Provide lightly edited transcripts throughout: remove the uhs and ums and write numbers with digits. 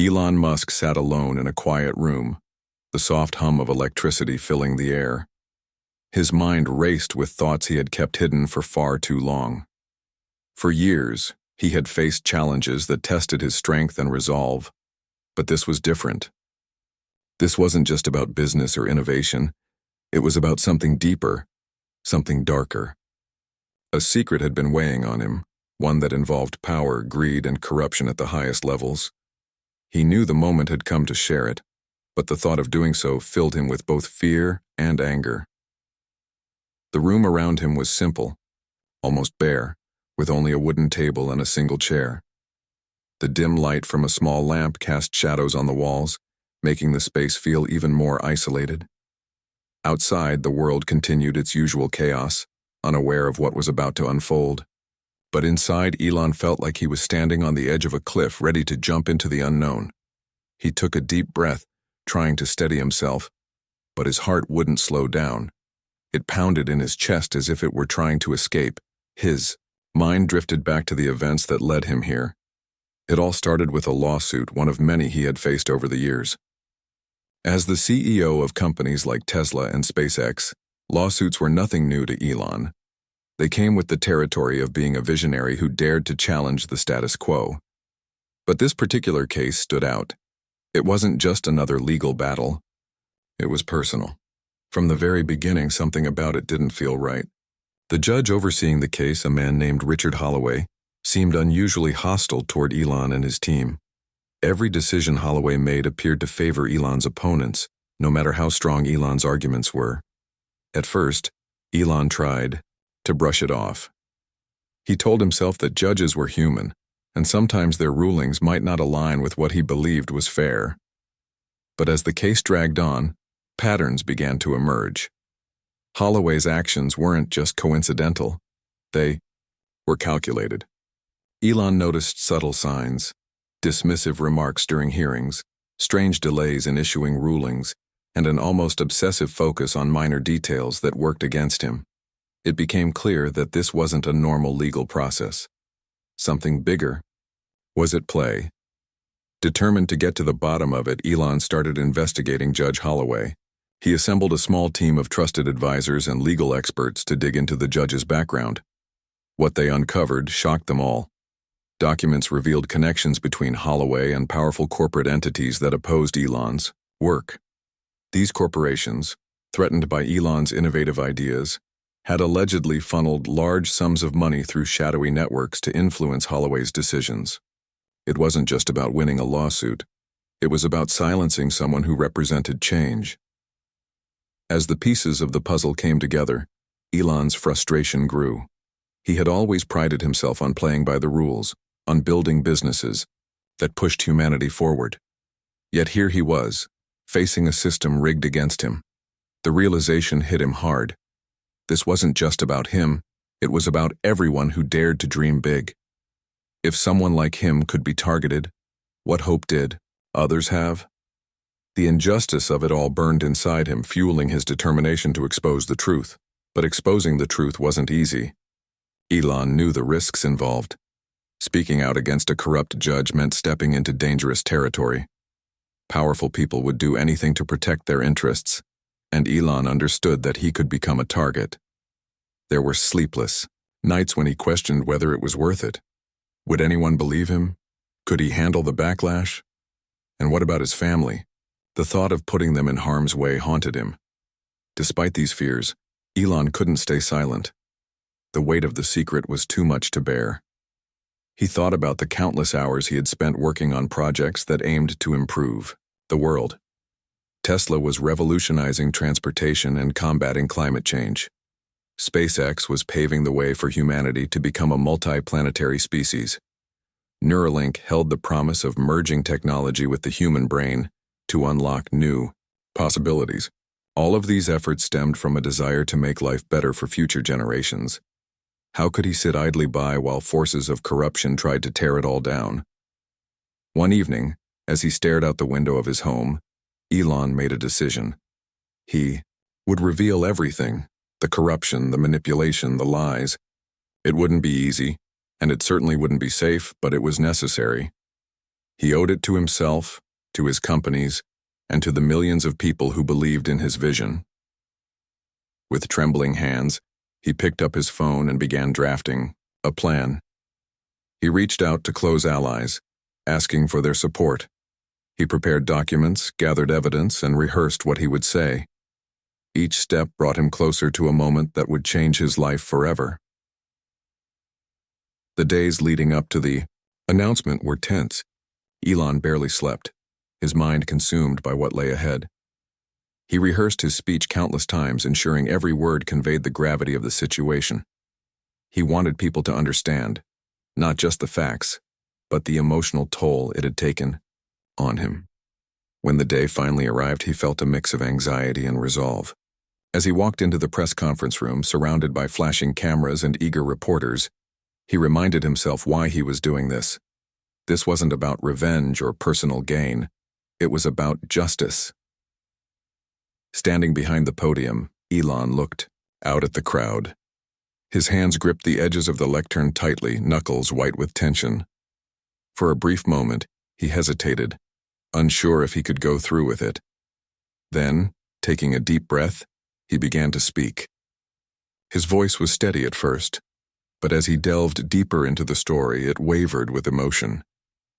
Elon Musk sat alone in a quiet room, the soft hum of electricity filling the air. His mind raced with thoughts he had kept hidden for far too long. For years, he had faced challenges that tested his strength and resolve, but this was different. This wasn't just about business or innovation, it was about something deeper, something darker. A secret had been weighing on him, one that involved power, greed, and corruption at the highest levels. He knew the moment had come to share it, but the thought of doing so filled him with both fear and anger. The room around him was simple, almost bare, with only a wooden table and a single chair. The dim light from a small lamp cast shadows on the walls, making the space feel even more isolated. Outside, the world continued its usual chaos, unaware of what was about to unfold. But inside, Elon felt like he was standing on the edge of a cliff, ready to jump into the unknown. He took a deep breath, trying to steady himself, but his heart wouldn't slow down. It pounded in his chest as if it were trying to escape. His mind drifted back to the events that led him here. It all started with a lawsuit, one of many he had faced over the years. As the CEO of companies like Tesla and SpaceX, lawsuits were nothing new to Elon. They came with the territory of being a visionary who dared to challenge the status quo. But this particular case stood out. It wasn't just another legal battle. It was personal. From the very beginning, something about it didn't feel right. The judge overseeing the case, a man named Richard Holloway, seemed unusually hostile toward Elon and his team. Every decision Holloway made appeared to favor Elon's opponents, no matter how strong Elon's arguments were. At first, Elon tried to brush it off. He told himself that judges were human, and sometimes their rulings might not align with what he believed was fair. But as the case dragged on, patterns began to emerge. Holloway's actions weren't just coincidental, they were calculated. Elon noticed subtle signs, dismissive remarks during hearings, strange delays in issuing rulings, and an almost obsessive focus on minor details that worked against him. It became clear that this wasn't a normal legal process. Something bigger was at play. Determined to get to the bottom of it, Elon started investigating Judge Holloway. He assembled a small team of trusted advisors and legal experts to dig into the judge's background. What they uncovered shocked them all. Documents revealed connections between Holloway and powerful corporate entities that opposed Elon's work. These corporations, threatened by Elon's innovative ideas, had allegedly funneled large sums of money through shadowy networks to influence Holloway's decisions. It wasn't just about winning a lawsuit. It was about silencing someone who represented change. As the pieces of the puzzle came together, Elon's frustration grew. He had always prided himself on playing by the rules, on building businesses that pushed humanity forward. Yet here he was, facing a system rigged against him. The realization hit him hard. This wasn't just about him, it was about everyone who dared to dream big. If someone like him could be targeted, what hope did others have? The injustice of it all burned inside him, fueling his determination to expose the truth. But exposing the truth wasn't easy. Elon knew the risks involved. Speaking out against a corrupt judge meant stepping into dangerous territory. Powerful people would do anything to protect their interests, and Elon understood that he could become a target. There were sleepless nights when he questioned whether it was worth it. Would anyone believe him? Could he handle the backlash? And what about his family? The thought of putting them in harm's way haunted him. Despite these fears, Elon couldn't stay silent. The weight of the secret was too much to bear. He thought about the countless hours he had spent working on projects that aimed to improve the world. Tesla was revolutionizing transportation and combating climate change. SpaceX was paving the way for humanity to become a multi-planetary species. Neuralink held the promise of merging technology with the human brain to unlock new possibilities. All of these efforts stemmed from a desire to make life better for future generations. How could he sit idly by while forces of corruption tried to tear it all down? One evening, as he stared out the window of his home, Elon made a decision. He would reveal everything, the corruption, the manipulation, the lies. It wouldn't be easy, and it certainly wouldn't be safe, but it was necessary. He owed it to himself, to his companies, and to the millions of people who believed in his vision. With trembling hands, he picked up his phone and began drafting a plan. He reached out to close allies, asking for their support. He prepared documents, gathered evidence, and rehearsed what he would say. Each step brought him closer to a moment that would change his life forever. The days leading up to the announcement were tense. Elon barely slept, his mind consumed by what lay ahead. He rehearsed his speech countless times, ensuring every word conveyed the gravity of the situation. He wanted people to understand, not just the facts, but the emotional toll it had taken on him. When the day finally arrived, he felt a mix of anxiety and resolve. As he walked into the press conference room, surrounded by flashing cameras and eager reporters, he reminded himself why he was doing this. This wasn't about revenge or personal gain. It was about justice. Standing behind the podium, Elon looked out at the crowd. His hands gripped the edges of the lectern tightly, knuckles white with tension. For a brief moment, he hesitated, unsure if he could go through with it. Then, taking a deep breath, he began to speak. His voice was steady at first, but as he delved deeper into the story, it wavered with emotion.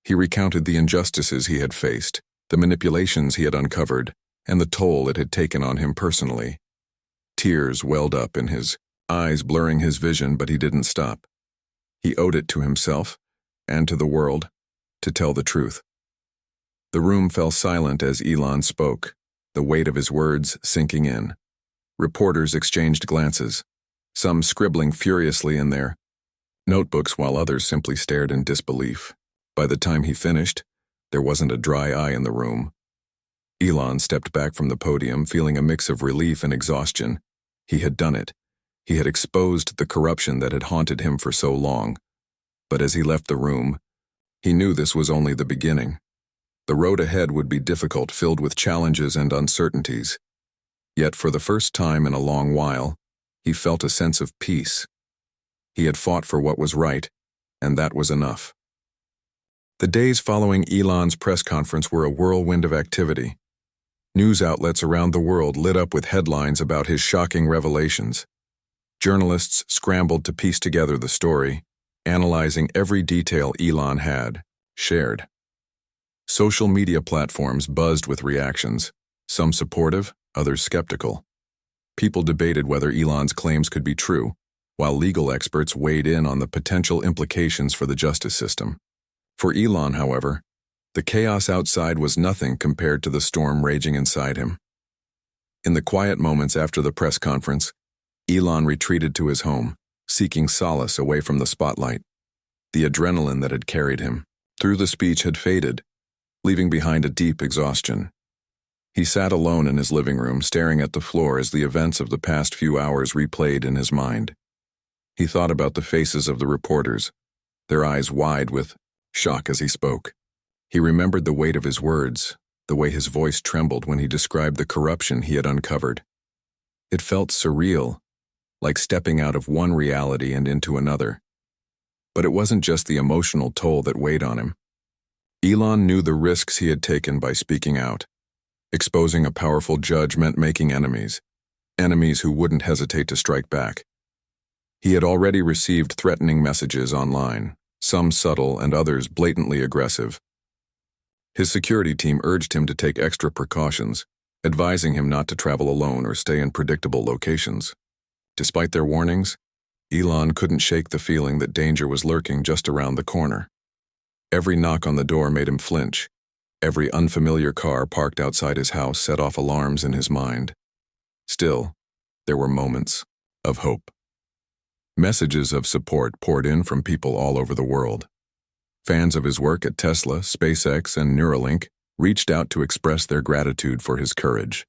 He recounted the injustices he had faced, the manipulations he had uncovered, and the toll it had taken on him personally. Tears welled up in his eyes, blurring his vision, but he didn't stop. He owed it to himself, and to the world, to tell the truth. The room fell silent as Elon spoke, the weight of his words sinking in. Reporters exchanged glances, some scribbling furiously in their notebooks while others simply stared in disbelief. By the time he finished, there wasn't a dry eye in the room. Elon stepped back from the podium, feeling a mix of relief and exhaustion. He had done it. He had exposed the corruption that had haunted him for so long. But as he left the room, he knew this was only the beginning. The road ahead would be difficult, filled with challenges and uncertainties. Yet for the first time in a long while, he felt a sense of peace. He had fought for what was right, and that was enough. The days following Elon's press conference were a whirlwind of activity. News outlets around the world lit up with headlines about his shocking revelations. Journalists scrambled to piece together the story, analyzing every detail Elon had shared. Social media platforms buzzed with reactions, some supportive, others skeptical. People debated whether Elon's claims could be true, while legal experts weighed in on the potential implications for the justice system. For Elon, however, the chaos outside was nothing compared to the storm raging inside him. In the quiet moments after the press conference, Elon retreated to his home, seeking solace away from the spotlight. The adrenaline that had carried him through the speech had faded, leaving behind a deep exhaustion. He sat alone in his living room, staring at the floor as the events of the past few hours replayed in his mind. He thought about the faces of the reporters, their eyes wide with shock as he spoke. He remembered the weight of his words, the way his voice trembled when he described the corruption he had uncovered. It felt surreal, like stepping out of one reality and into another. But it wasn't just the emotional toll that weighed on him. Elon knew the risks he had taken by speaking out. Exposing a powerful judge meant making enemies who wouldn't hesitate to strike back. He had already received threatening messages online, some subtle and others blatantly aggressive. His security team urged him to take extra precautions, advising him not to travel alone or stay in predictable locations. Despite their warnings, Elon couldn't shake the feeling that danger was lurking just around the corner. Every knock on the door made him flinch. Every unfamiliar car parked outside his house set off alarms in his mind. Still, there were moments of hope. Messages of support poured in from people all over the world. Fans of his work at Tesla, SpaceX, and Neuralink reached out to express their gratitude for his courage.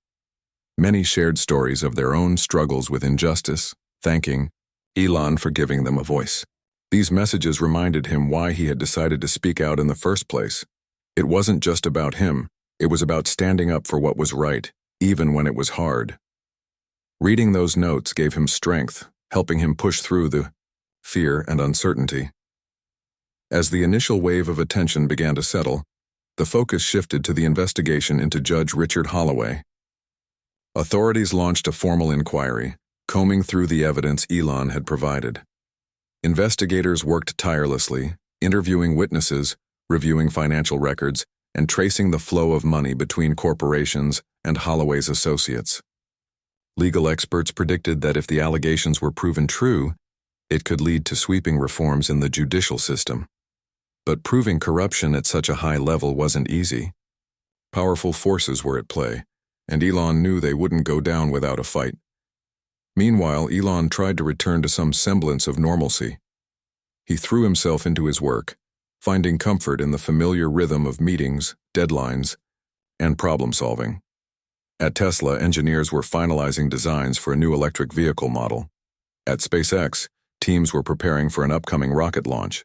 Many shared stories of their own struggles with injustice, thanking Elon for giving them a voice. These messages reminded him why he had decided to speak out in the first place. It wasn't just about him, it was about standing up for what was right, even when it was hard. Reading those notes gave him strength, helping him push through the fear and uncertainty. As the initial wave of attention began to settle, The focus shifted to the investigation into Judge Richard Holloway. Authorities launched a formal inquiry, combing through the evidence Elon had provided. Investigators worked tirelessly, interviewing witnesses, reviewing financial records, and tracing the flow of money between corporations and Holloway's associates. Legal experts predicted that if the allegations were proven true, it could lead to sweeping reforms in the judicial system. But proving corruption at such a high level wasn't easy. Powerful forces were at play, and Elon knew they wouldn't go down without a fight. Meanwhile, Elon tried to return to some semblance of normalcy. He threw himself into his work, finding comfort in the familiar rhythm of meetings, deadlines, and problem-solving. At Tesla, engineers were finalizing designs for a new electric vehicle model. At SpaceX, teams were preparing for an upcoming rocket launch.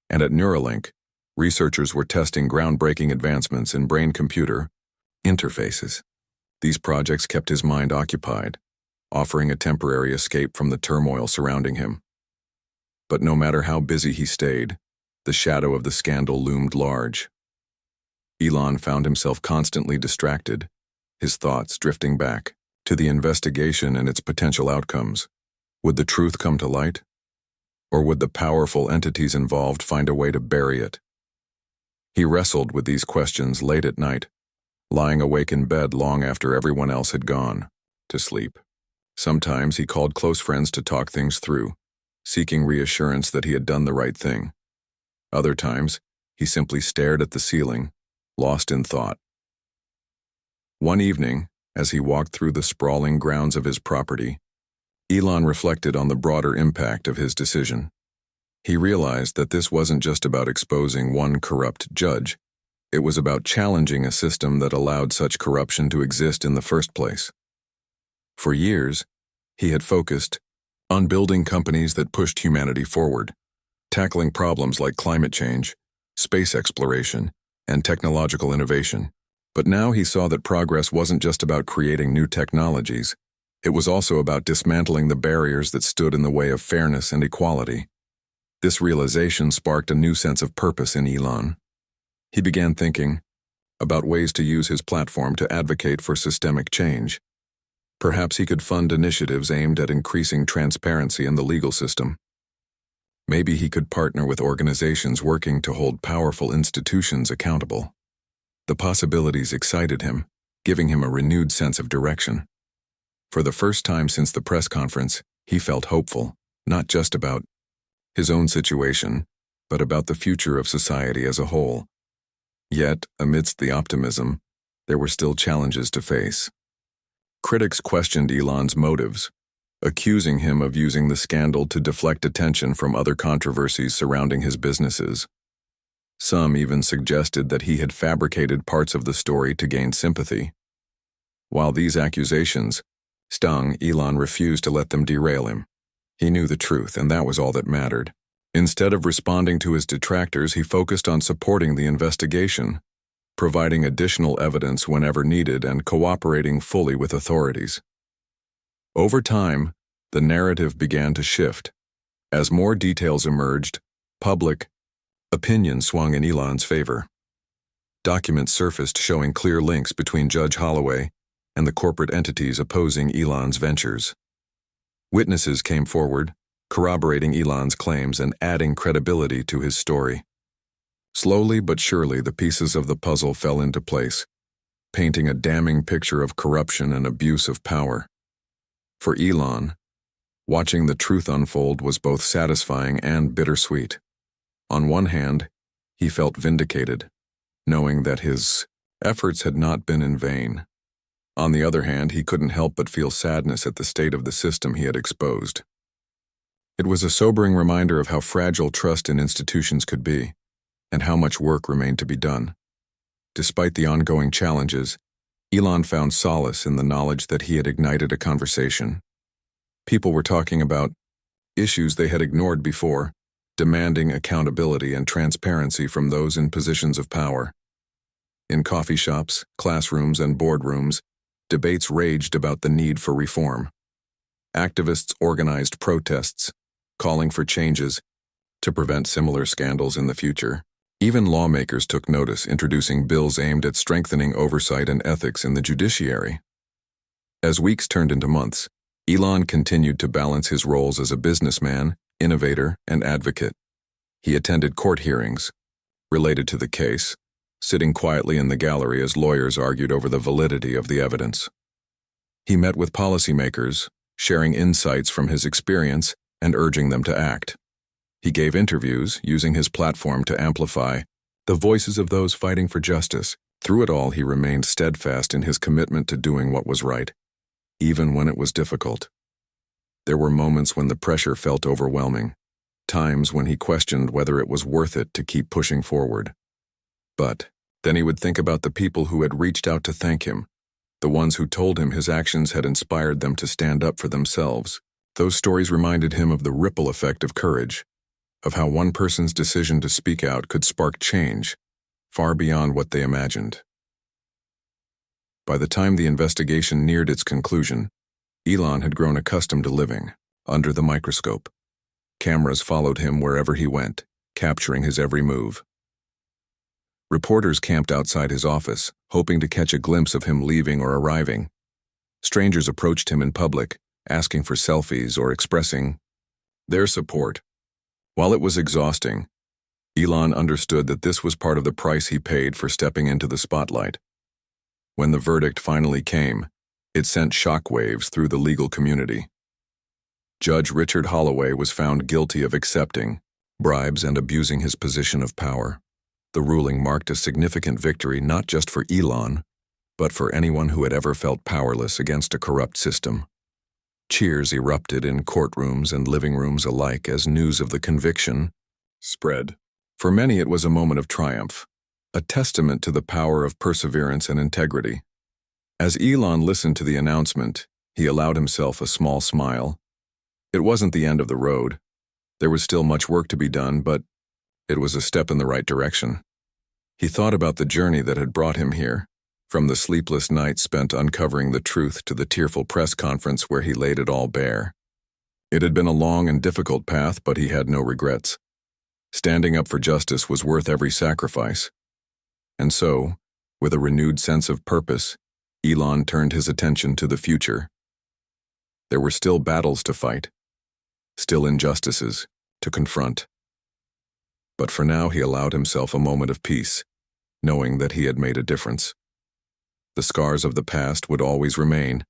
And at Neuralink, researchers were testing groundbreaking advancements in brain-computer interfaces. These projects kept his mind occupied, offering a temporary escape from the turmoil surrounding him. But no matter how busy he stayed, the shadow of the scandal loomed large. Elon found himself constantly distracted, his thoughts drifting back to the investigation and its potential outcomes. Would the truth come to light? Or would the powerful entities involved find a way to bury it? He wrestled with these questions late at night, lying awake in bed long after everyone else had gone to sleep. Sometimes he called close friends to talk things through, seeking reassurance that he had done the right thing. Other times, he simply stared at the ceiling, lost in thought. One evening, as he walked through the sprawling grounds of his property, Elon reflected on the broader impact of his decision. He realized that this wasn't just about exposing one corrupt judge. It was about challenging a system that allowed such corruption to exist in the first place. For years, he had focused on building companies that pushed humanity forward, tackling problems like climate change, space exploration, and technological innovation. But now he saw that progress wasn't just about creating new technologies. It was also about dismantling the barriers that stood in the way of fairness and equality. This realization sparked a new sense of purpose in Elon. He began thinking about ways to use his platform to advocate for systemic change. Perhaps he could fund initiatives aimed at increasing transparency in the legal system. Maybe he could partner with organizations working to hold powerful institutions accountable. The possibilities excited him, giving him a renewed sense of direction. For the first time since the press conference, he felt hopeful, not just about his own situation, but about the future of society as a whole. Yet, amidst the optimism, there were still challenges to face. Critics questioned Elon's motives, accusing him of using the scandal to deflect attention from other controversies surrounding his businesses. Some even suggested that he had fabricated parts of the story to gain sympathy. While these accusations stung, Elon refused to let them derail him. He knew the truth, and that was all that mattered. Instead of responding to his detractors, he focused on supporting the investigation, providing additional evidence whenever needed, and cooperating fully with authorities. Over time, the narrative began to shift. As more details emerged, public opinion swung in Elon's favor. Documents surfaced showing clear links between Judge Holloway and the corporate entities opposing Elon's ventures. Witnesses came forward, corroborating Elon's claims and adding credibility to his story. Slowly but surely, the pieces of the puzzle fell into place, painting a damning picture of corruption and abuse of power. For Elon, watching the truth unfold was both satisfying and bittersweet. On one hand, he felt vindicated, knowing that his efforts had not been in vain. On the other hand, he couldn't help but feel sadness at the state of the system he had exposed. It was a sobering reminder of how fragile trust in institutions could be, and how much work remained to be done. Despite the ongoing challenges, Elon found solace in the knowledge that he had ignited a conversation. People were talking about issues they had ignored before, demanding accountability and transparency from those in positions of power. In coffee shops, classrooms, and boardrooms, debates raged about the need for reform. Activists organized protests, calling for changes to prevent similar scandals in the future. Even lawmakers took notice, introducing bills aimed at strengthening oversight and ethics in the judiciary. As weeks turned into months, Elon continued to balance his roles as a businessman, innovator, and advocate. He attended court hearings related to the case, sitting quietly in the gallery as lawyers argued over the validity of the evidence. He met with policymakers, sharing insights from his experience and urging them to act. He gave interviews, using his platform to amplify the voices of those fighting for justice. Through it all, he remained steadfast in his commitment to doing what was right, even when it was difficult. There were moments when the pressure felt overwhelming, times when he questioned whether it was worth it to keep pushing forward. But then he would think about the people who had reached out to thank him, the ones who told him his actions had inspired them to stand up for themselves. Those stories reminded him of the ripple effect of courage, of how one person's decision to speak out could spark change, far beyond what they imagined. By the time the investigation neared its conclusion, Elon had grown accustomed to living under the microscope. Cameras followed him wherever he went, capturing his every move. Reporters camped outside his office, hoping to catch a glimpse of him leaving or arriving. Strangers approached him in public, asking for selfies or expressing their support. While it was exhausting, Elon understood that this was part of the price he paid for stepping into the spotlight. When the verdict finally came, it sent shockwaves through the legal community. Judge Richard Holloway was found guilty of accepting bribes and abusing his position of power. The ruling marked a significant victory not just for Elon, but for anyone who had ever felt powerless against a corrupt system. Cheers erupted in courtrooms and living rooms alike as news of the conviction spread. For many, it was a moment of triumph, a testament to the power of perseverance and integrity. As Elon listened to the announcement, he allowed himself a small smile. It wasn't the end of the road. There was still much work to be done, but it was a step in the right direction. He thought about the journey that had brought him here, from the sleepless nights spent uncovering the truth to the tearful press conference where he laid it all bare. It had been a long and difficult path, but he had no regrets. Standing up for justice was worth every sacrifice. And so, with a renewed sense of purpose, Elon turned his attention to the future. There were still battles to fight, still injustices to confront. But for now, he allowed himself a moment of peace, knowing that he had made a difference. The scars of the past would always remain,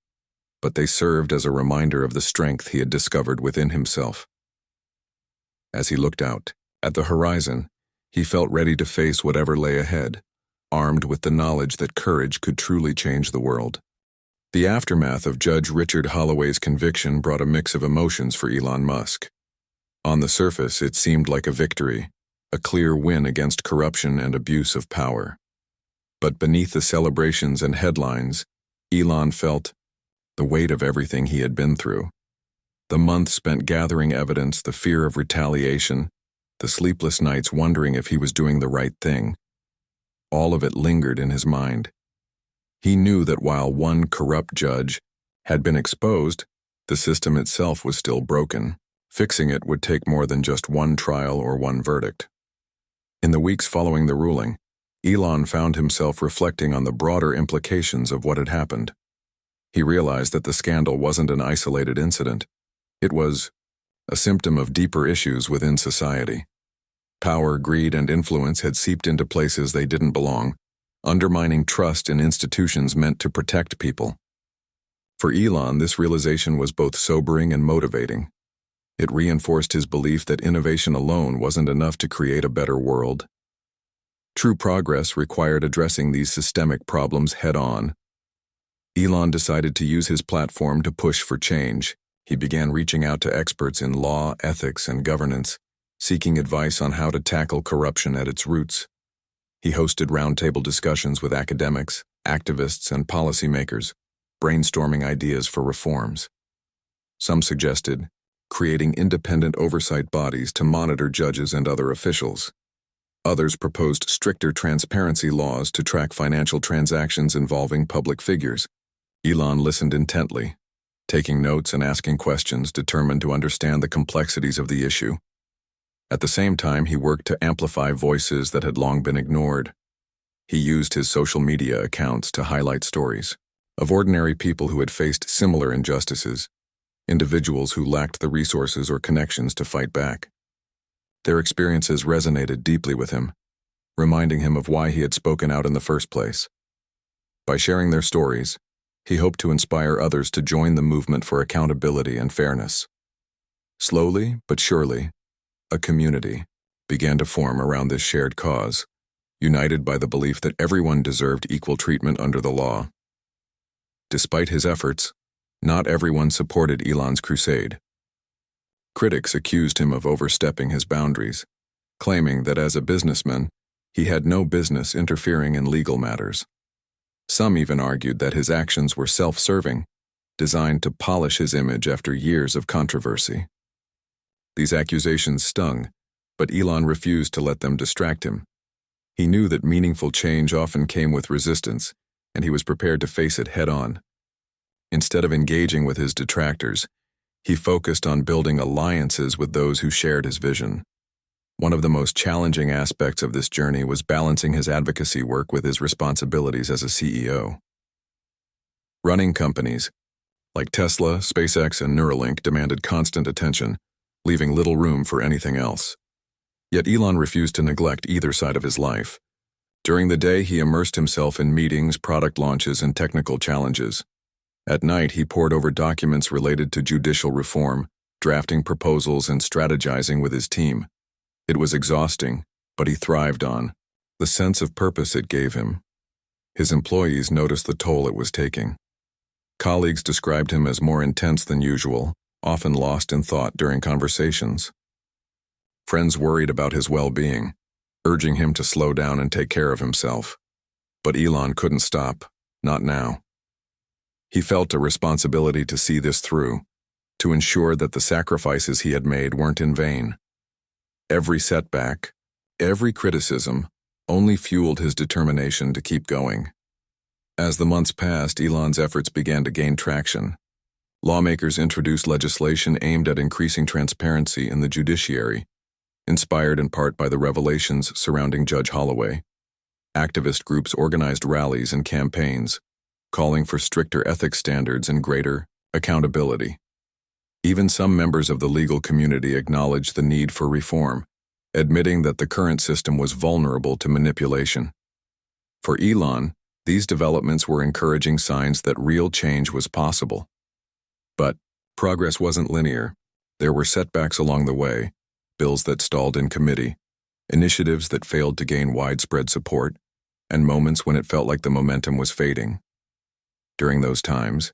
but they served as a reminder of the strength he had discovered within himself. As he looked out at the horizon, he felt ready to face whatever lay ahead, armed with the knowledge that courage could truly change the world. The aftermath of Judge Richard Holloway's conviction brought a mix of emotions for Elon Musk. On the surface, it seemed like a victory, a clear win against corruption and abuse of power. But beneath the celebrations and headlines, Elon felt the weight of everything he had been through. The months spent gathering evidence, the fear of retaliation, the sleepless nights wondering if he was doing the right thing. All of it lingered in his mind. He knew that while one corrupt judge had been exposed, the system itself was still broken. Fixing it would take more than just one trial or one verdict. In the weeks following the ruling, Elon found himself reflecting on the broader implications of what had happened. He realized that the scandal wasn't an isolated incident. It was a symptom of deeper issues within society. Power, greed, and influence had seeped into places they didn't belong, undermining trust in institutions meant to protect people. For Elon, this realization was both sobering and motivating. It reinforced his belief that innovation alone wasn't enough to create a better world. True progress required addressing these systemic problems head-on. Elon decided to use his platform to push for change. He began reaching out to experts in law, ethics, and governance, seeking advice on how to tackle corruption at its roots. He hosted roundtable discussions with academics, activists, and policymakers, brainstorming ideas for reforms. Some suggested creating independent oversight bodies to monitor judges and other officials. Others proposed stricter transparency laws to track financial transactions involving public figures. Elon listened intently, taking notes and asking questions determined to understand the complexities of the issue. At the same time, he worked to amplify voices that had long been ignored. He used his social media accounts to highlight stories of ordinary people who had faced similar injustices, individuals who lacked the resources or connections to fight back. Their experiences resonated deeply with him, reminding him of why he had spoken out in the first place. By sharing their stories, he hoped to inspire others to join the movement for accountability and fairness. Slowly but surely, a community began to form around this shared cause, united by the belief that everyone deserved equal treatment under the law. Despite his efforts, not everyone supported Elon's crusade. Critics accused him of overstepping his boundaries, claiming that as a businessman, he had no business interfering in legal matters. Some even argued that his actions were self-serving, designed to polish his image after years of controversy. These accusations stung, but Elon refused to let them distract him. He knew that meaningful change often came with resistance, and he was prepared to face it head-on. Instead of engaging with his detractors, he focused on building alliances with those who shared his vision. One of the most challenging aspects of this journey was balancing his advocacy work with his responsibilities as a CEO. Running companies like Tesla, SpaceX, and Neuralink demanded constant attention, leaving little room for anything else. Yet Elon refused to neglect either side of his life. During the day, he immersed himself in meetings, product launches, and technical challenges. At night, he pored over documents related to judicial reform, drafting proposals, and strategizing with his team. It was exhausting, but he thrived on the sense of purpose it gave him. His employees noticed the toll it was taking. Colleagues described him as more intense than usual, often lost in thought during conversations. Friends worried about his well-being, urging him to slow down and take care of himself. But Elon couldn't stop, not now. He felt a responsibility to see this through, to ensure that the sacrifices he had made weren't in vain. Every setback, every criticism, only fueled his determination to keep going. As the months passed, Elon's efforts began to gain traction. Lawmakers introduced legislation aimed at increasing transparency in the judiciary, inspired in part by the revelations surrounding Judge Holloway. Activist groups organized rallies and campaigns, calling for stricter ethics standards and greater accountability. Even some members of the legal community acknowledged the need for reform, admitting that the current system was vulnerable to manipulation. For Elon, these developments were encouraging signs that real change was possible. But progress wasn't linear. There were setbacks along the way, bills that stalled in committee, initiatives that failed to gain widespread support, and moments when it felt like the momentum was fading. During those times,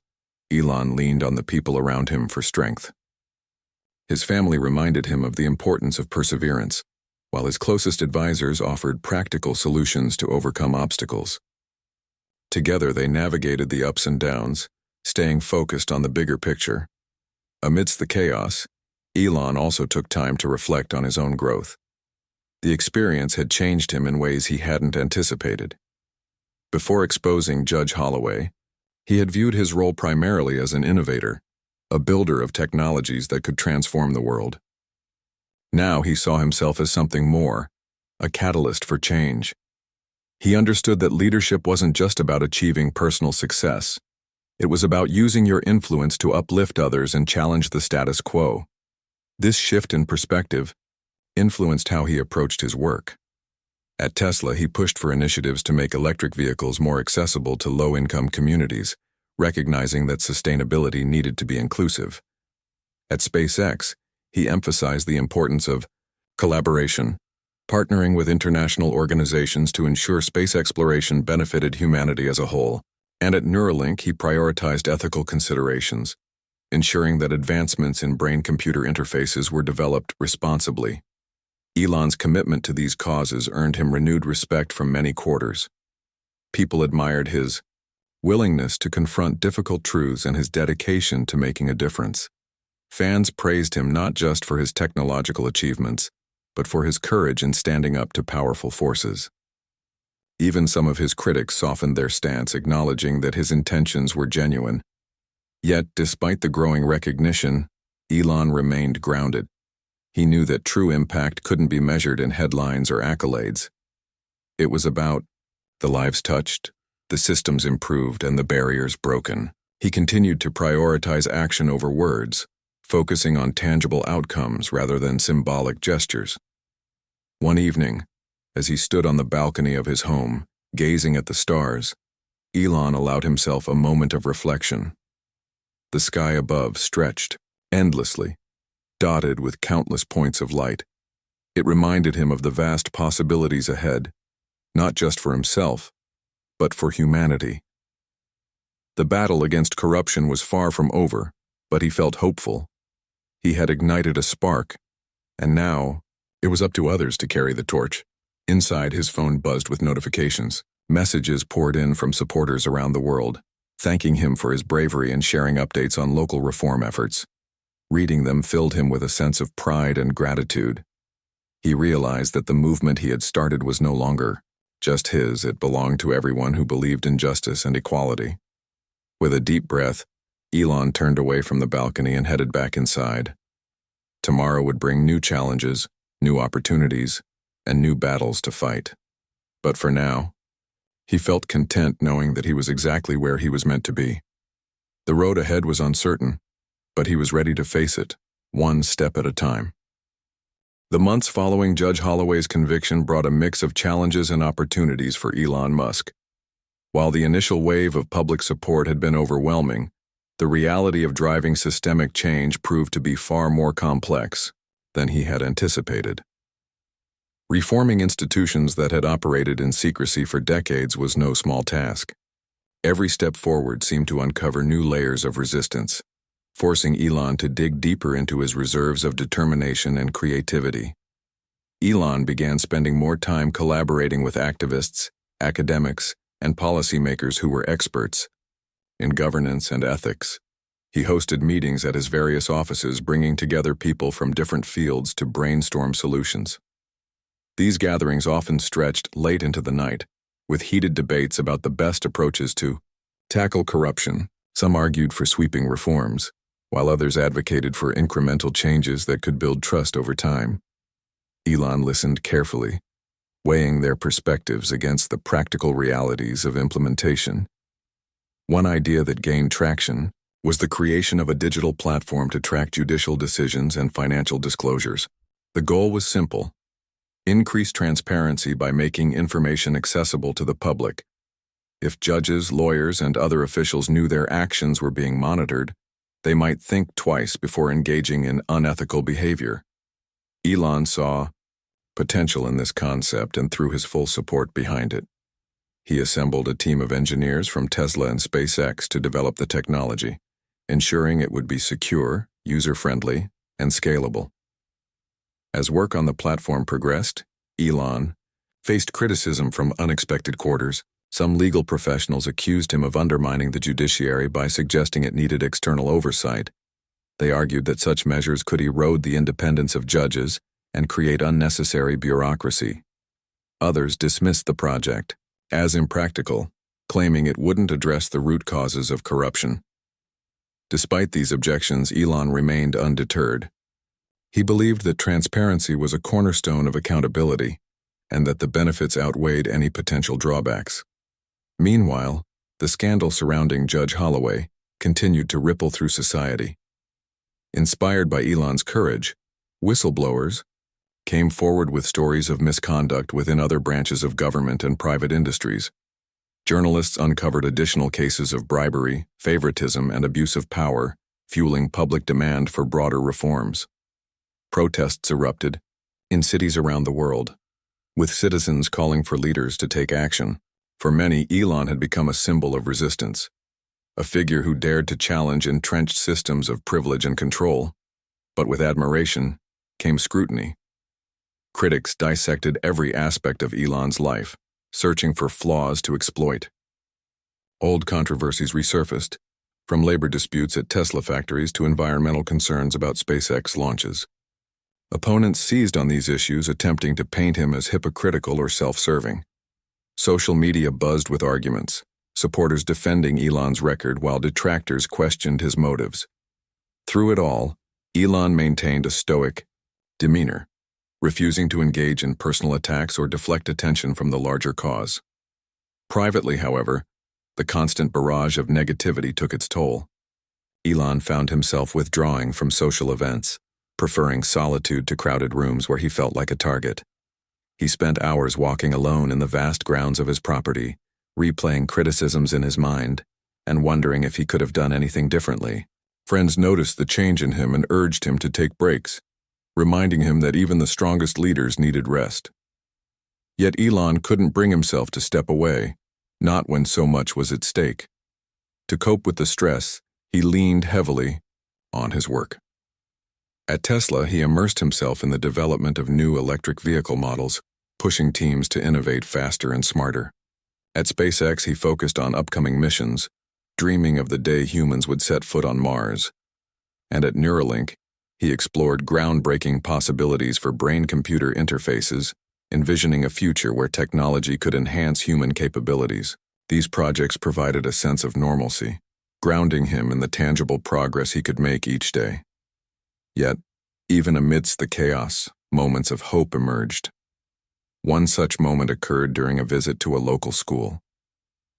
Elon leaned on the people around him for strength. His family reminded him of the importance of perseverance, while his closest advisors offered practical solutions to overcome obstacles. Together, they navigated the ups and downs, staying focused on the bigger picture. Amidst the chaos, Elon also took time to reflect on his own growth. The experience had changed him in ways he hadn't anticipated. Before exposing Judge Holloway, he had viewed his role primarily as an innovator, a builder of technologies that could transform the world. Now he saw himself as something more, a catalyst for change. He understood that leadership wasn't just about achieving personal success. It was about using your influence to uplift others and challenge the status quo. This shift in perspective influenced how he approached his work. At Tesla, he pushed for initiatives to make electric vehicles more accessible to low-income communities, recognizing that sustainability needed to be inclusive. At SpaceX, he emphasized the importance of collaboration, partnering with international organizations to ensure space exploration benefited humanity as a whole. And at Neuralink, he prioritized ethical considerations, ensuring that advancements in brain-computer interfaces were developed responsibly. Elon's commitment to these causes earned him renewed respect from many quarters. People admired his willingness to confront difficult truths and his dedication to making a difference. Fans praised him not just for his technological achievements, but for his courage in standing up to powerful forces. Even some of his critics softened their stance, acknowledging that his intentions were genuine. Yet, despite the growing recognition, Elon remained grounded. He knew that true impact couldn't be measured in headlines or accolades. It was about the lives touched, the systems improved, and the barriers broken. He continued to prioritize action over words, focusing on tangible outcomes rather than symbolic gestures. One evening, as he stood on the balcony of his home, gazing at the stars, Elon allowed himself a moment of reflection. The sky above stretched endlessly, dotted with countless points of light. It reminded him of the vast possibilities ahead, not just for himself, but for humanity. The battle against corruption was far from over, but he felt hopeful. He had ignited a spark, and now it was up to others to carry the torch. Inside, his phone buzzed with notifications. Messages poured in from supporters around the world, thanking him for his bravery and sharing updates on local reform efforts. Reading them filled him with a sense of pride and gratitude. He realized that the movement he had started was no longer just his, it belonged to everyone who believed in justice and equality. With a deep breath, Elon turned away from the balcony and headed back inside. Tomorrow would bring new challenges, new opportunities, and new battles to fight. But for now, he felt content knowing that he was exactly where he was meant to be. The road ahead was uncertain, but he was ready to face it, one step at a time. The months following Judge Holloway's conviction brought a mix of challenges and opportunities for Elon Musk. While the initial wave of public support had been overwhelming, the reality of driving systemic change proved to be far more complex than he had anticipated. Reforming institutions that had operated in secrecy for decades was no small task. Every step forward seemed to uncover new layers of resistance, forcing Elon to dig deeper into his reserves of determination and creativity. Elon began spending more time collaborating with activists, academics, and policymakers who were experts in governance and ethics. He hosted meetings at his various offices, bringing together people from different fields to brainstorm solutions. These gatherings often stretched late into the night, with heated debates about the best approaches to tackle corruption. Some argued for sweeping reforms, while others advocated for incremental changes that could build trust over time. Elon listened carefully, weighing their perspectives against the practical realities of implementation. One idea that gained traction was the creation of a digital platform to track judicial decisions and financial disclosures. The goal was simple: increase transparency by making information accessible to the public. If judges, lawyers, and other officials knew their actions were being monitored, they might think twice before engaging in unethical behavior. Elon saw potential in this concept and threw his full support behind it. He assembled a team of engineers from Tesla and SpaceX to develop the technology, ensuring it would be secure, user-friendly, and scalable. As work on the platform progressed, Elon faced criticism from unexpected quarters. Some legal professionals accused him of undermining the judiciary by suggesting it needed external oversight. They argued that such measures could erode the independence of judges and create unnecessary bureaucracy. Others dismissed the project as impractical, claiming it wouldn't address the root causes of corruption. Despite these objections, Elon remained undeterred. He believed that transparency was a cornerstone of accountability, and that the benefits outweighed any potential drawbacks. Meanwhile, the scandal surrounding Judge Holloway continued to ripple through society. Inspired by Elon's courage, whistleblowers came forward with stories of misconduct within other branches of government and private industries. Journalists uncovered additional cases of bribery, favoritism, and abuse of power, fueling public demand for broader reforms. Protests erupted in cities around the world, with citizens calling for leaders to take action. For many, Elon had become a symbol of resistance, a figure who dared to challenge entrenched systems of privilege and control. But with admiration came scrutiny. Critics dissected every aspect of Elon's life, searching for flaws to exploit. Old controversies resurfaced, from labor disputes at Tesla factories to environmental concerns about SpaceX launches. Opponents seized on these issues, attempting to paint him as hypocritical or self-serving. Social media buzzed with arguments, supporters defending Elon's record while detractors questioned his motives. Through it all, Elon maintained a stoic, demeanor, refusing to engage in personal attacks or deflect attention from the larger cause. Privately, however, the constant barrage of negativity took its toll. Elon found himself withdrawing from social events, preferring solitude to crowded rooms where he felt like a target. He spent hours walking alone in the vast grounds of his property, replaying criticisms in his mind, and wondering if he could have done anything differently. Friends noticed the change in him and urged him to take breaks, reminding him that even the strongest leaders needed rest. Yet Elon couldn't bring himself to step away, not when so much was at stake. To cope with the stress, he leaned heavily on his work. At Tesla, he immersed himself in the development of new electric vehicle models, pushing teams to innovate faster and smarter. At SpaceX, he focused on upcoming missions, dreaming of the day humans would set foot on Mars. And at Neuralink, he explored groundbreaking possibilities for brain-computer interfaces, envisioning a future where technology could enhance human capabilities. These projects provided a sense of normalcy, grounding him in the tangible progress he could make each day. Yet, even amidst the chaos, moments of hope emerged. One such moment occurred during a visit to a local school.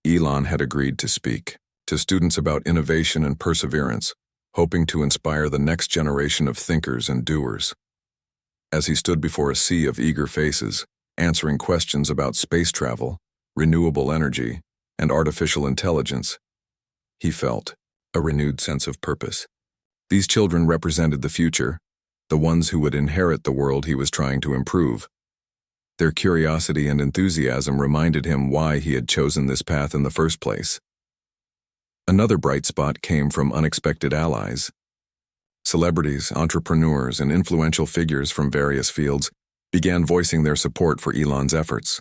Elon had agreed to speak to students about innovation and perseverance, hoping to inspire the next generation of thinkers and doers. As he stood before a sea of eager faces, answering questions about space travel, renewable energy, and artificial intelligence, he felt a renewed sense of purpose. These children represented the future, the ones who would inherit the world he was trying to improve. Their curiosity and enthusiasm reminded him why he had chosen this path in the first place. Another bright spot came from unexpected allies. Celebrities, entrepreneurs, and influential figures from various fields began voicing their support for Elon's efforts.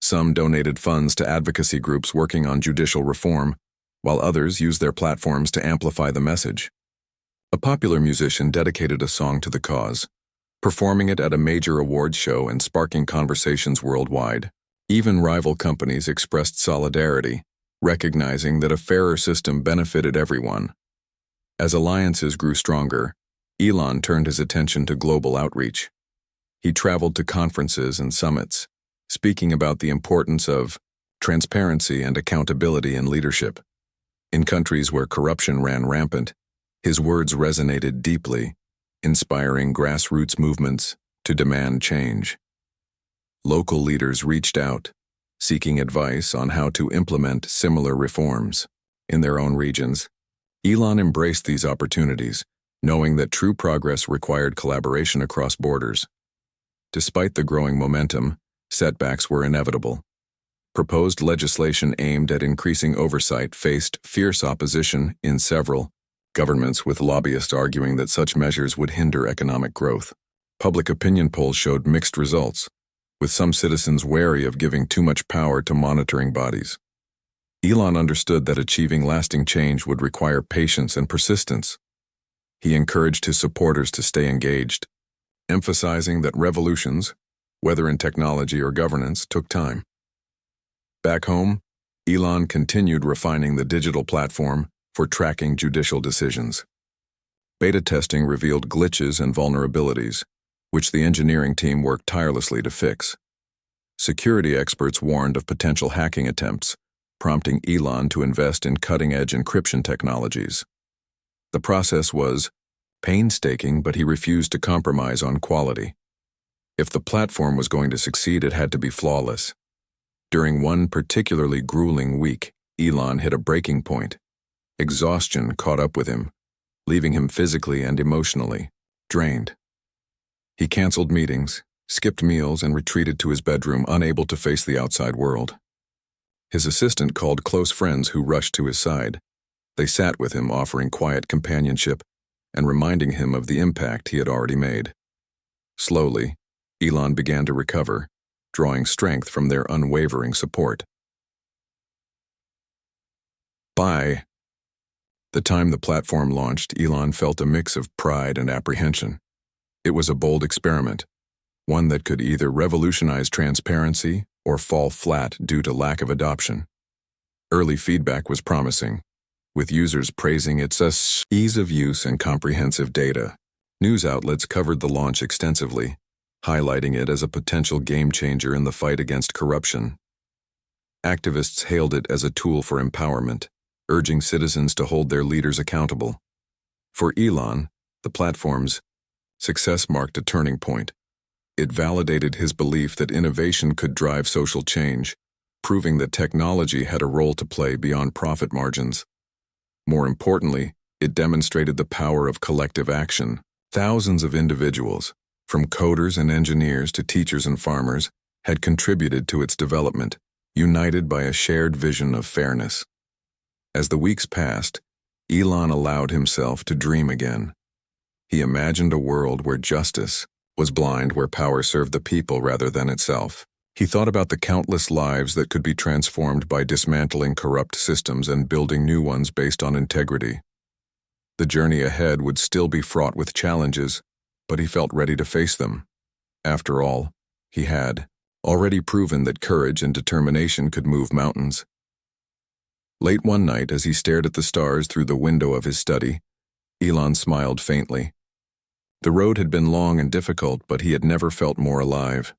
Some donated funds to advocacy groups working on judicial reform, while others used their platforms to amplify the message. A popular musician dedicated a song to the cause, performing it at a major awards show and sparking conversations worldwide. Even rival companies expressed solidarity, recognizing that a fairer system benefited everyone. As alliances grew stronger, Elon turned his attention to global outreach. He traveled to conferences and summits, speaking about the importance of transparency and accountability in leadership. In countries where corruption ran rampant, his words resonated deeply, inspiring grassroots movements to demand change. Local leaders reached out, seeking advice on how to implement similar reforms in their own regions. Elon embraced these opportunities, knowing that true progress required collaboration across borders. Despite the growing momentum, setbacks were inevitable. Proposed legislation aimed at increasing oversight faced fierce opposition in several governments, with lobbyists arguing that such measures would hinder economic growth. Public opinion polls showed mixed results, with some citizens wary of giving too much power to monitoring bodies. Elon understood that achieving lasting change would require patience and persistence. He encouraged his supporters to stay engaged, emphasizing that revolutions, whether in technology or governance, took time. Back home, Elon continued refining the digital platform for tracking judicial decisions. Beta testing revealed glitches and vulnerabilities, which the engineering team worked tirelessly to fix. Security experts warned of potential hacking attempts, prompting Elon to invest in cutting-edge encryption technologies. The process was painstaking, but he refused to compromise on quality. If the platform was going to succeed, it had to be flawless. During one particularly grueling week, Elon hit a breaking point. Exhaustion caught up with him, leaving him physically and emotionally drained. He canceled meetings, skipped meals, and retreated to his bedroom, unable to face the outside world. His assistant called close friends who rushed to his side. They sat with him, offering quiet companionship and reminding him of the impact he had already made. Slowly, Elon began to recover, drawing strength from their unwavering support. By the time the platform launched, Elon felt a mix of pride and apprehension. It was a bold experiment, one that could either revolutionize transparency or fall flat due to lack of adoption. Early feedback was promising, with users praising its ease of use and comprehensive data. News outlets covered the launch extensively, highlighting it as a potential game-changer in the fight against corruption. Activists hailed it as a tool for empowerment, urging citizens to hold their leaders accountable. For Elon, the platform's success marked a turning point. It validated his belief that innovation could drive social change, proving that technology had a role to play beyond profit margins. More importantly, it demonstrated the power of collective action. Thousands of individuals, from coders and engineers to teachers and farmers, had contributed to its development, united by a shared vision of fairness. As the weeks passed, Elon allowed himself to dream again. He imagined a world where justice was blind, where power served the people rather than itself. He thought about the countless lives that could be transformed by dismantling corrupt systems and building new ones based on integrity. The journey ahead would still be fraught with challenges, but he felt ready to face them. After all, he had already proven that courage and determination could move mountains. Late one night, as he stared at the stars through the window of his study, Elon smiled faintly. The road had been long and difficult, but he had never felt more alive.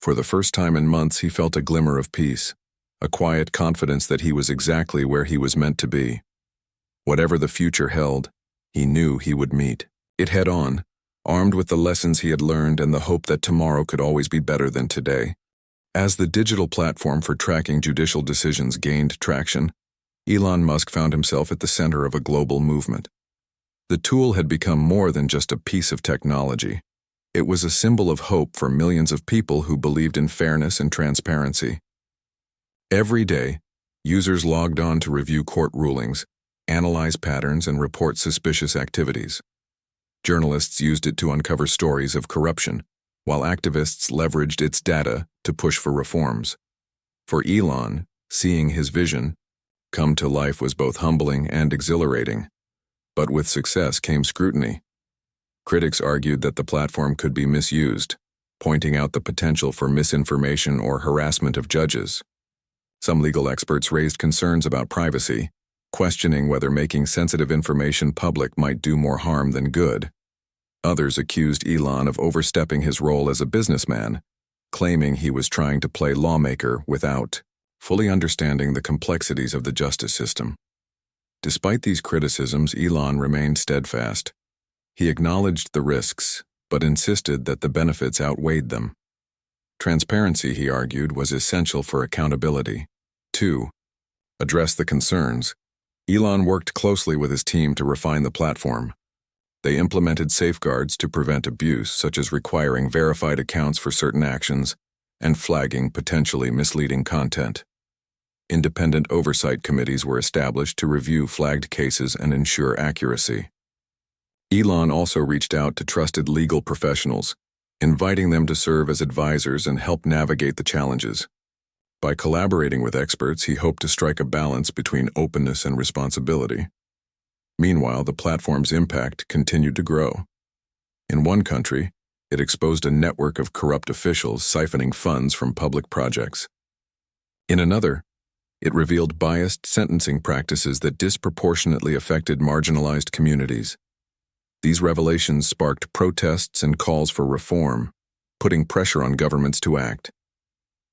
For the first time in months, he felt a glimmer of peace, a quiet confidence that he was exactly where he was meant to be. Whatever the future held, he knew he would meet it head-on, armed with the lessons he had learned and the hope that tomorrow could always be better than today. As the digital platform for tracking judicial decisions gained traction, Elon Musk found himself at the center of a global movement. The tool had become more than just a piece of technology. It was a symbol of hope for millions of people who believed in fairness and transparency. Every day, users logged on to review court rulings, analyze patterns, and report suspicious activities. Journalists used it to uncover stories of corruption, while activists leveraged its data to push for reforms. For Elon, seeing his vision come to life was both humbling and exhilarating. But with success came scrutiny. Critics argued that the platform could be misused, pointing out the potential for misinformation or harassment of judges. Some legal experts raised concerns about privacy, questioning whether making sensitive information public might do more harm than good. Others accused Elon of overstepping his role as a businessman, claiming he was trying to play lawmaker without fully understanding the complexities of the justice system. Despite these criticisms, Elon remained steadfast. He acknowledged the risks, but insisted that the benefits outweighed them. Transparency, he argued, was essential for accountability. To address the concerns, Elon worked closely with his team to refine the platform. They implemented safeguards to prevent abuse, such as requiring verified accounts for certain actions and flagging potentially misleading content. Independent oversight committees were established to review flagged cases and ensure accuracy. Elon also reached out to trusted legal professionals, inviting them to serve as advisors and help navigate the challenges. By collaborating with experts, he hoped to strike a balance between openness and responsibility. Meanwhile, the platform's impact continued to grow. In one country, it exposed a network of corrupt officials siphoning funds from public projects. In another, it revealed biased sentencing practices that disproportionately affected marginalized communities. These revelations sparked protests and calls for reform, putting pressure on governments to act.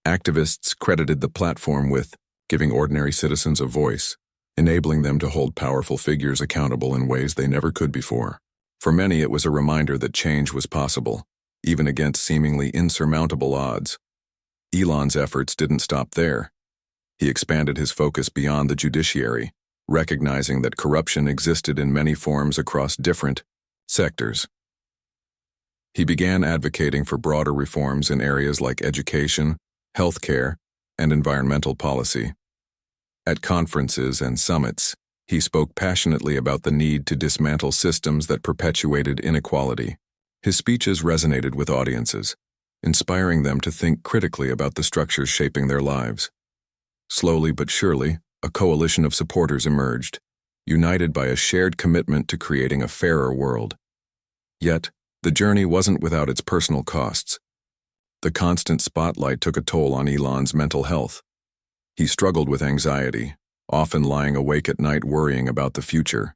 Activists credited the platform with giving ordinary citizens a voice, enabling them to hold powerful figures accountable in ways they never could before. For many, it was a reminder that change was possible, even against seemingly insurmountable odds. Elon's efforts didn't stop there. He expanded his focus beyond the judiciary, recognizing that corruption existed in many forms across different sectors. He began advocating for broader reforms in areas like education, healthcare, and environmental policy. At conferences and summits, he spoke passionately about the need to dismantle systems that perpetuated inequality. His speeches resonated with audiences, inspiring them to think critically about the structures shaping their lives. Slowly but surely, a coalition of supporters emerged, united by a shared commitment to creating a fairer world. Yet, the journey wasn't without its personal costs. The constant spotlight took a toll on Elon's mental health. He struggled with anxiety, often lying awake at night worrying about the future.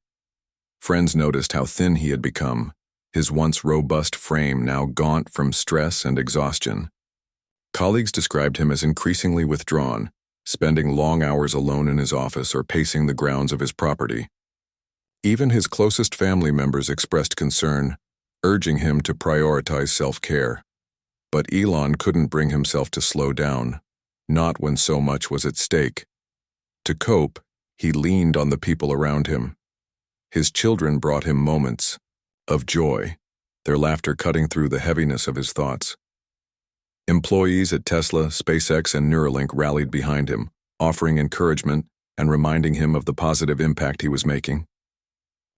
Friends noticed how thin he had become, his once robust frame now gaunt from stress and exhaustion. Colleagues described him as increasingly withdrawn, spending long hours alone in his office or pacing the grounds of his property. Even his closest family members expressed concern, urging him to prioritize self-care. But Elon couldn't bring himself to slow down, not when so much was at stake. To cope, he leaned on the people around him. His children brought him moments of joy, their laughter cutting through the heaviness of his thoughts. Employees at Tesla, SpaceX, and Neuralink rallied behind him, offering encouragement and reminding him of the positive impact he was making.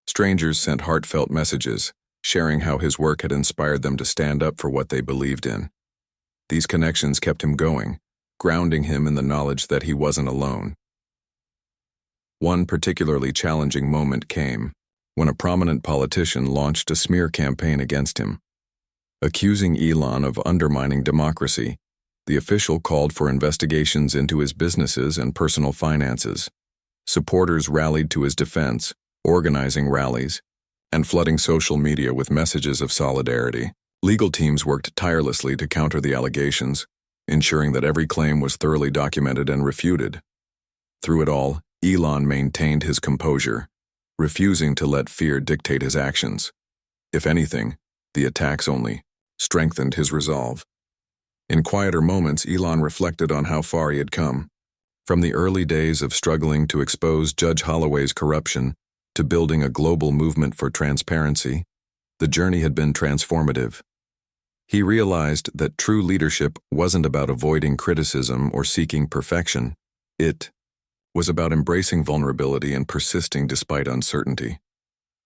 Strangers sent heartfelt messages, sharing how his work had inspired them to stand up for what they believed in. These connections kept him going, grounding him in the knowledge that he wasn't alone. One particularly challenging moment came when a prominent politician launched a smear campaign against him. Accusing Elon of undermining democracy, the official called for investigations into his businesses and personal finances. Supporters rallied to his defense, organizing rallies, and flooding social media with messages of solidarity. Legal teams worked tirelessly to counter the allegations, ensuring that every claim was thoroughly documented and refuted. Through it all, Elon maintained his composure, refusing to let fear dictate his actions. If anything, the attacks only strengthened his resolve. In quieter moments, Elon reflected on how far he had come. From the early days of struggling to expose Judge Holloway's corruption to building a global movement for transparency, the journey had been transformative. He realized that true leadership wasn't about avoiding criticism or seeking perfection. It was about embracing vulnerability and persisting despite uncertainty.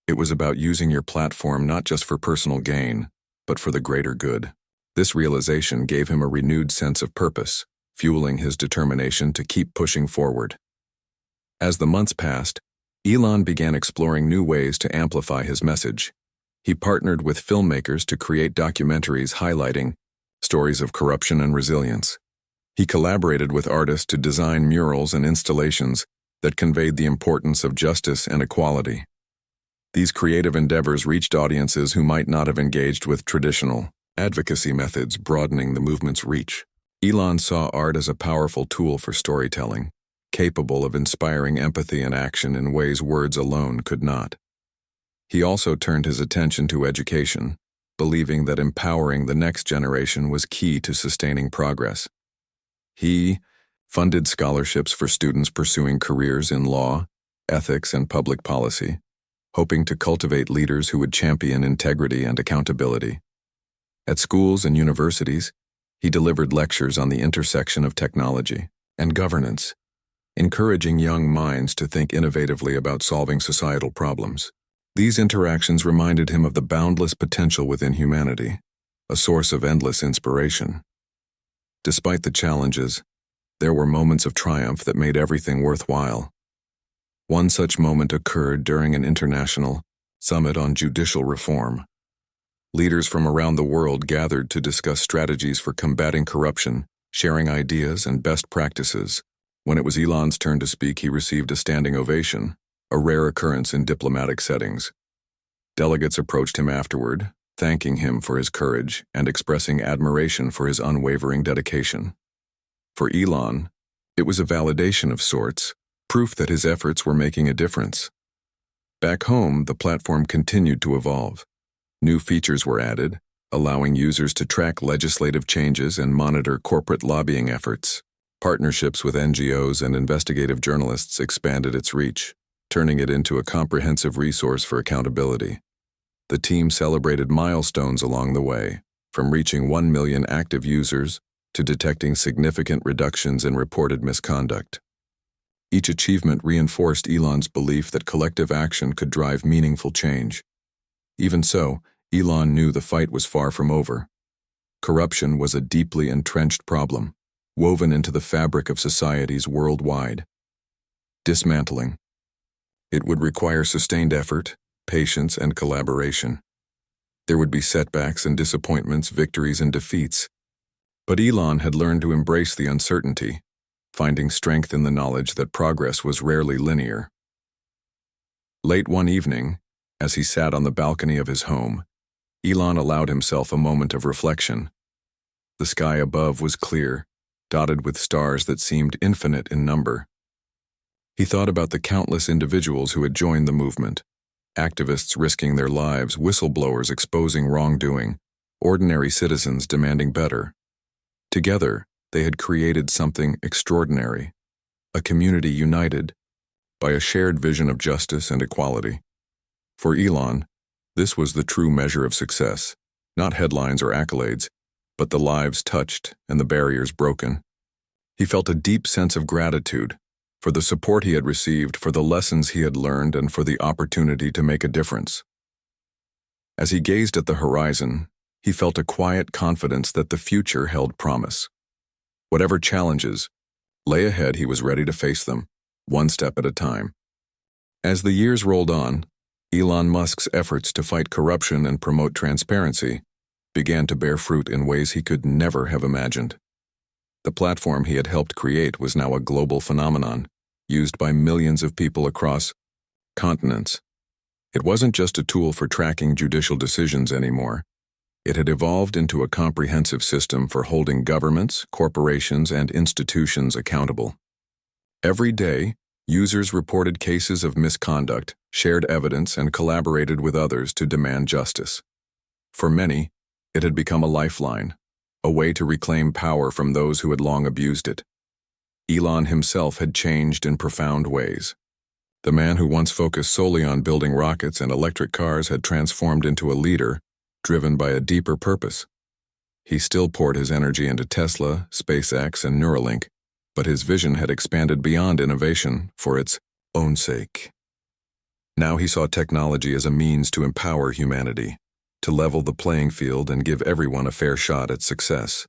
It was about using your platform not just for personal gain, but for the greater good. This realization gave him a renewed sense of purpose, fueling his determination to keep pushing forward. As the months passed, Elon began exploring new ways to amplify his message. He partnered with filmmakers to create documentaries highlighting stories of corruption and resilience. He collaborated with artists to design murals and installations that conveyed the importance of justice and equality. These creative endeavors reached audiences who might not have engaged with traditional advocacy methods, broadening the movement's reach. Elon saw art as a powerful tool for storytelling, capable of inspiring empathy and action in ways words alone could not. He also turned his attention to education, believing that empowering the next generation was key to sustaining progress. He funded scholarships for students pursuing careers in law, ethics, and public policy, hoping to cultivate leaders who would champion integrity and accountability. At schools and universities, he delivered lectures on the intersection of technology and governance, encouraging young minds to think innovatively about solving societal problems. These interactions reminded him of the boundless potential within humanity, a source of endless inspiration. Despite the challenges, there were moments of triumph that made everything worthwhile. One such moment occurred during an international summit on judicial reform. Leaders from around the world gathered to discuss strategies for combating corruption, sharing ideas and best practices. When it was Elon's turn to speak, he received a standing ovation, a rare occurrence in diplomatic settings. Delegates approached him afterward, thanking him for his courage and expressing admiration for his unwavering dedication. For Elon, it was a validation of sorts, proof that his efforts were making a difference. Back home, the platform continued to evolve. New features were added, allowing users to track legislative changes and monitor corporate lobbying efforts. Partnerships with NGOs and investigative journalists expanded its reach, turning it into a comprehensive resource for accountability. The team celebrated milestones along the way, from reaching 1 million active users to detecting significant reductions in reported misconduct. Each achievement reinforced Elon's belief that collective action could drive meaningful change. Even so, Elon knew the fight was far from over. Corruption was a deeply entrenched problem, woven into the fabric of societies worldwide. Dismantling it would require sustained effort, patience, and collaboration. There would be setbacks and disappointments, victories and defeats. But Elon had learned to embrace the uncertainty, finding strength in the knowledge that progress was rarely linear. Late one evening, as he sat on the balcony of his home, Elon allowed himself a moment of reflection. The sky above was clear, dotted with stars that seemed infinite in number. He thought about the countless individuals who had joined the movement, activists risking their lives, whistleblowers exposing wrongdoing, ordinary citizens demanding better. Together, they had created something extraordinary, a community united by a shared vision of justice and equality. For Elon, this was the true measure of success, not headlines or accolades, but the lives touched and the barriers broken. He felt a deep sense of gratitude for the support he had received, for the lessons he had learned, and for the opportunity to make a difference. As he gazed at the horizon, he felt a quiet confidence that the future held promise. Whatever challenges lay ahead, he was ready to face them, one step at a time. As the years rolled on, Elon Musk's efforts to fight corruption and promote transparency began to bear fruit in ways he could never have imagined. The platform he had helped create was now a global phenomenon, used by millions of people across continents. It wasn't just a tool for tracking judicial decisions anymore. It had evolved into a comprehensive system for holding governments, corporations, and institutions accountable. Every day, users reported cases of misconduct, shared evidence, and collaborated with others to demand justice. For many, it had become a lifeline, a way to reclaim power from those who had long abused it. Elon himself had changed in profound ways. The man who once focused solely on building rockets and electric cars had transformed into a leader, driven by a deeper purpose. He still poured his energy into Tesla, SpaceX, and Neuralink, but his vision had expanded beyond innovation for its own sake. Now he saw technology as a means to empower humanity, to level the playing field and give everyone a fair shot at success.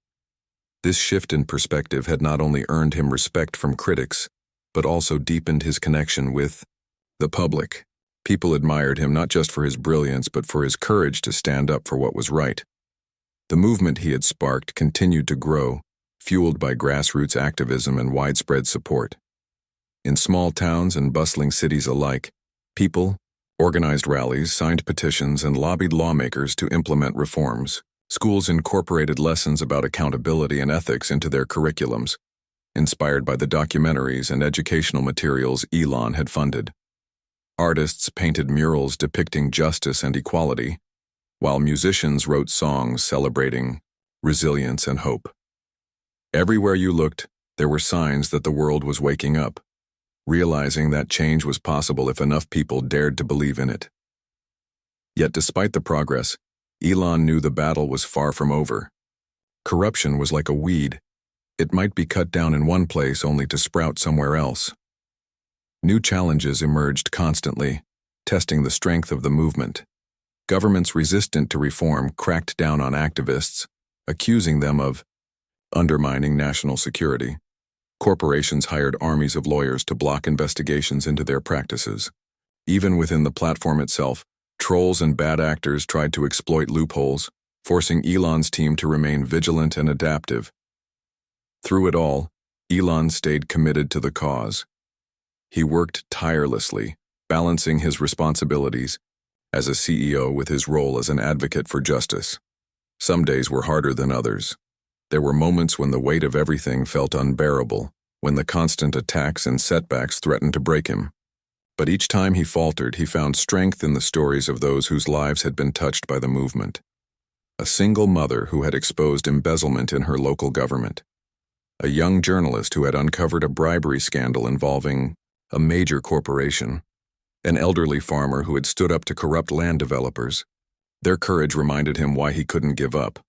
This shift in perspective had not only earned him respect from critics, but also deepened his connection with the public. People admired him not just for his brilliance, but for his courage to stand up for what was right. The movement he had sparked continued to grow, fueled by grassroots activism and widespread support. In small towns and bustling cities alike, people organized rallies, signed petitions, and lobbied lawmakers to implement reforms. Schools incorporated lessons about accountability and ethics into their curriculums, inspired by the documentaries and educational materials Elon had funded. Artists painted murals depicting justice and equality, while musicians wrote songs celebrating resilience and hope. Everywhere you looked, there were signs that the world was waking up, realizing that change was possible if enough people dared to believe in it. Yet despite the progress, Elon knew the battle was far from over. Corruption was like a weed. It might be cut down in one place only to sprout somewhere else. New challenges emerged constantly, testing the strength of the movement. Governments resistant to reform cracked down on activists, accusing them of undermining national security. Corporations hired armies of lawyers to block investigations into their practices. Even within the platform itself, trolls and bad actors tried to exploit loopholes, forcing Elon's team to remain vigilant and adaptive. Through it all, Elon stayed committed to the cause. He worked tirelessly, balancing his responsibilities as a CEO with his role as an advocate for justice. Some days were harder than others. There were moments when the weight of everything felt unbearable, when the constant attacks and setbacks threatened to break him. But each time he faltered, he found strength in the stories of those whose lives had been touched by the movement. A single mother who had exposed embezzlement in her local government. A young journalist who had uncovered a bribery scandal involving a major corporation. An elderly farmer who had stood up to corrupt land developers. Their courage reminded him why he couldn't give up.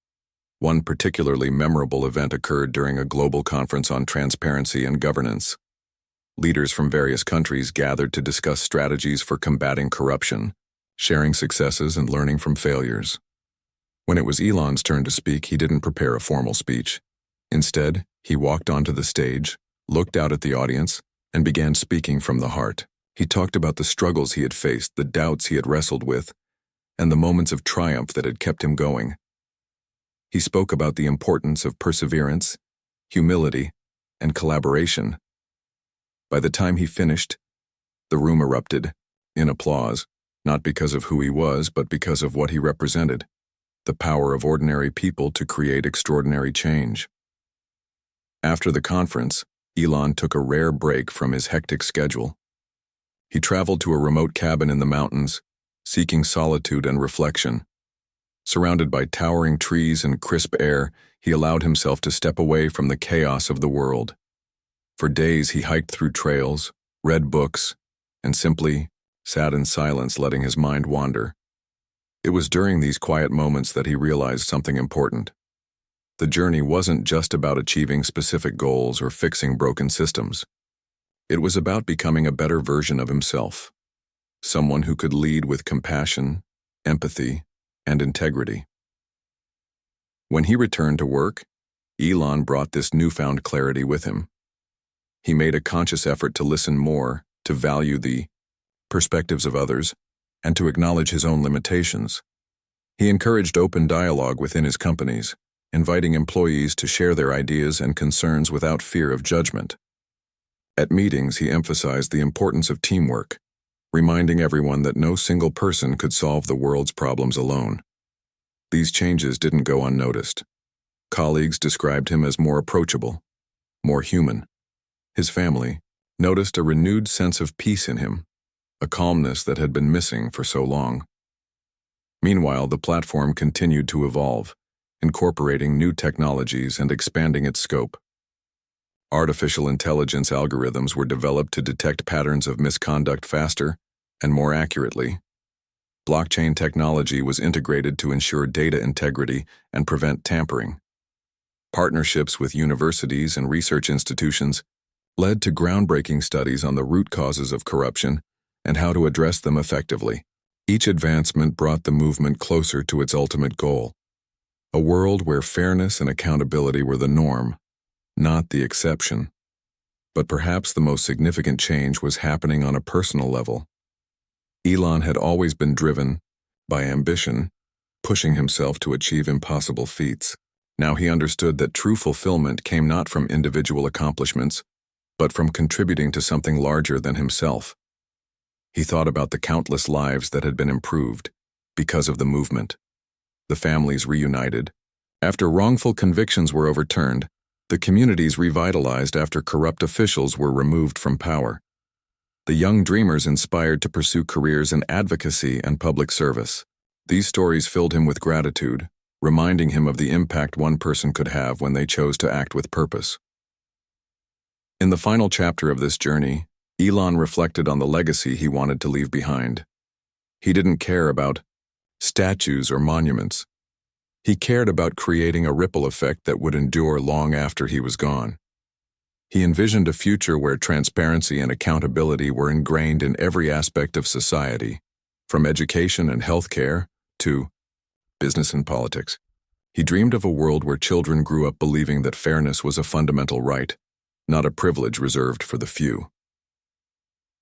One particularly memorable event occurred during a global conference on transparency and governance. Leaders from various countries gathered to discuss strategies for combating corruption, sharing successes and learning from failures. When it was Elon's turn to speak, he didn't prepare a formal speech. Instead, he walked onto the stage, looked out at the audience, and began speaking from the heart. He talked about the struggles he had faced, the doubts he had wrestled with, and the moments of triumph that had kept him going. He spoke about the importance of perseverance, humility, and collaboration. By the time he finished, the room erupted in applause, not because of who he was, but because of what he represented. the power of ordinary people to create extraordinary change. After the conference, Elon took a rare break from his hectic schedule. He traveled to a remote cabin in the mountains, seeking solitude and reflection. Surrounded by towering trees and crisp air, he allowed himself to step away from the chaos of the world. For days he hiked through trails, read books, and simply sat in silence, letting his mind wander. It was during these quiet moments that he realized something important. The journey wasn't just about achieving specific goals or fixing broken systems. It was about becoming a better version of himself, someone who could lead with compassion, empathy, and integrity. When he returned to work, Elon brought this newfound clarity with him. He made a conscious effort to listen more, to value the perspectives of others, and to acknowledge his own limitations. He encouraged open dialogue within his companies, inviting employees to share their ideas and concerns without fear of judgment. At meetings, he emphasized the importance of teamwork, reminding everyone that no single person could solve the world's problems alone. These changes didn't go unnoticed. Colleagues described him as more approachable, more human. His family noticed a renewed sense of peace in him, a calmness that had been missing for so long. Meanwhile, the platform continued to evolve, incorporating new technologies and expanding its scope. Artificial intelligence algorithms were developed to detect patterns of misconduct faster and more accurately. Blockchain technology was integrated to ensure data integrity and prevent tampering. Partnerships with universities and research institutions led to groundbreaking studies on the root causes of corruption and how to address them effectively. Each advancement brought the movement closer to its ultimate goal, a world where fairness and accountability were the norm, not the exception. But perhaps the most significant change was happening on a personal level. Elon had always been driven by ambition, pushing himself to achieve impossible feats. Now he understood that true fulfillment came not from individual accomplishments, but from contributing to something larger than himself. He thought about the countless lives that had been improved because of the movement. The families reunited. After wrongful convictions were overturned, the communities revitalized after corrupt officials were removed from power. The young dreamers inspired to pursue careers in advocacy and public service. These stories filled him with gratitude, reminding him of the impact one person could have when they chose to act with purpose. In the final chapter of this journey, Elon reflected on the legacy he wanted to leave behind. He didn't care about statues or monuments. He cared about creating a ripple effect that would endure long after he was gone. He envisioned a future where transparency and accountability were ingrained in every aspect of society, from education and healthcare to business and politics. He dreamed of a world where children grew up believing that fairness was a fundamental right, not a privilege reserved for the few.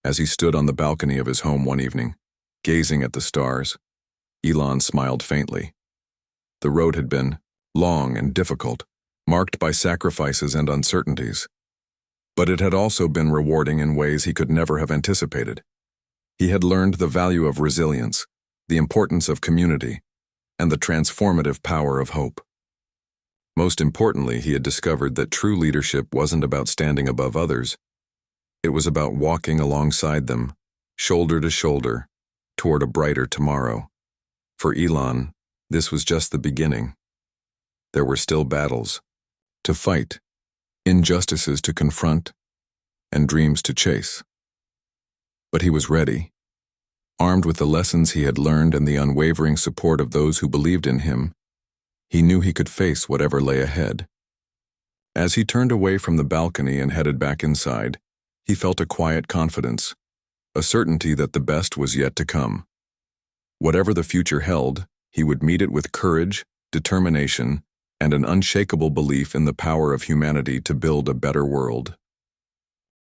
As he stood on the balcony of his home one evening, gazing at the stars, Elon smiled faintly. The road had been long and difficult, marked by sacrifices and uncertainties. But it had also been rewarding in ways he could never have anticipated. He had learned the value of resilience, the importance of community, and the transformative power of hope. Most importantly, he had discovered that true leadership wasn't about standing above others. It was about walking alongside them, shoulder to shoulder, toward a brighter tomorrow. For Elon, this was just the beginning. There were still battles to fight, injustices to confront, and dreams to chase. But he was ready. Armed with the lessons he had learned and the unwavering support of those who believed in him, he knew he could face whatever lay ahead. As he turned away from the balcony and headed back inside, he felt a quiet confidence, a certainty that the best was yet to come. Whatever the future held, he would meet it with courage, determination, and an unshakable belief in the power of humanity to build a better world.